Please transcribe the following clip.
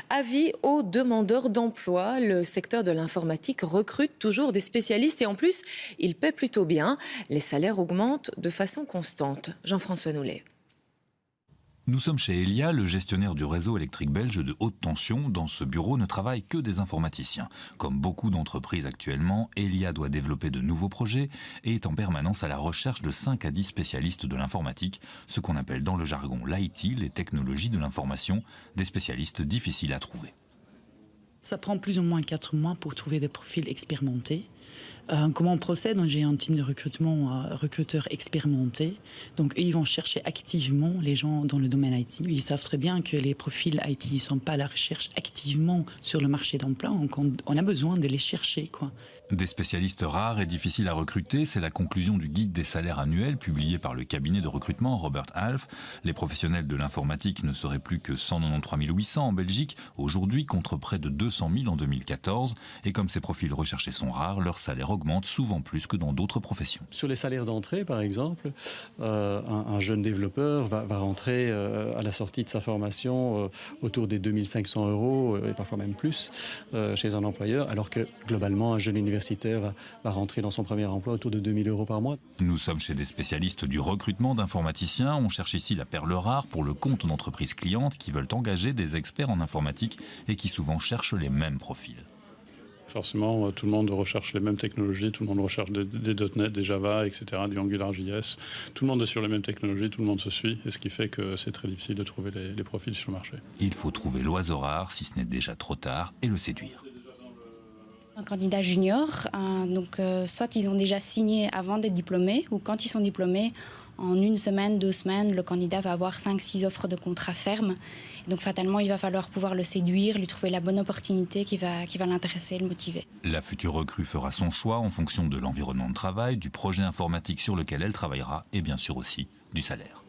Avis aux demandeurs d'emploi. Le secteur de l'informatique recrute toujours des spécialistes et en plus, il paie plutôt bien. Les salaires augmentent de façon constante. Jean-François Noulet. Nous sommes chez Elia, le gestionnaire du réseau électrique belge de haute tension. Dans ce bureau ne travaillent que des informaticiens. Comme beaucoup d'entreprises actuellement, Elia doit développer de nouveaux projets et est en permanence à la recherche de 5 à 10 spécialistes de l'informatique, ce qu'on appelle dans le jargon l'IT, les technologies de l'information, des spécialistes difficiles à trouver. Ça prend plus ou moins 4 mois pour trouver des profils expérimentés. Comment on procède? J'ai un team de recrutement, recruteurs expérimentés. Donc, eux, ils vont chercher activement les gens dans le domaine IT. Ils savent très bien que les profils IT ne sont pas à la recherche activement sur le marché d'emploi. Donc, on a besoin de les chercher, quoi. Des spécialistes rares et difficiles à recruter, c'est la conclusion du guide des salaires annuels publié par le cabinet de recrutement Robert Half. Les professionnels de l'informatique ne seraient plus que 193 800 en Belgique aujourd'hui, contre près de 200 000 en 2014. Et comme ces profils recherchés sont rares, leur salaire augmente souvent plus que dans d'autres professions. Sur les salaires d'entrée, par exemple, un jeune développeur va rentrer à la sortie de sa formation autour des 2500 € et parfois même plus chez un employeur, alors que globalement, un jeune universitaire va rentrer dans son premier emploi autour de 2000 € par mois. Nous sommes chez des spécialistes du recrutement d'informaticiens. On cherche ici la perle rare pour le compte d'entreprises clientes qui veulent engager des experts en informatique et qui souvent cherchent les mêmes profils. Forcément, tout le monde recherche les mêmes technologies, tout le monde recherche des .NET, des Java, etc., du AngularJS. Tout le monde est sur les mêmes technologies, tout le monde se suit, et ce qui fait que c'est très difficile de trouver les profils sur le marché. Il faut trouver l'oiseau rare, si ce n'est déjà trop tard, et le séduire. Un candidat junior, soit ils ont déjà signé avant d'être diplômés, ou quand ils sont diplômés, en 1 semaine, 2 semaines, le candidat va avoir 5-6 offres de contrat ferme. Donc fatalement, il va falloir pouvoir le séduire, lui trouver la bonne opportunité qui va l'intéresser, le motiver. La future recrue fera son choix en fonction de l'environnement de travail, du projet informatique sur lequel elle travaillera et bien sûr aussi du salaire.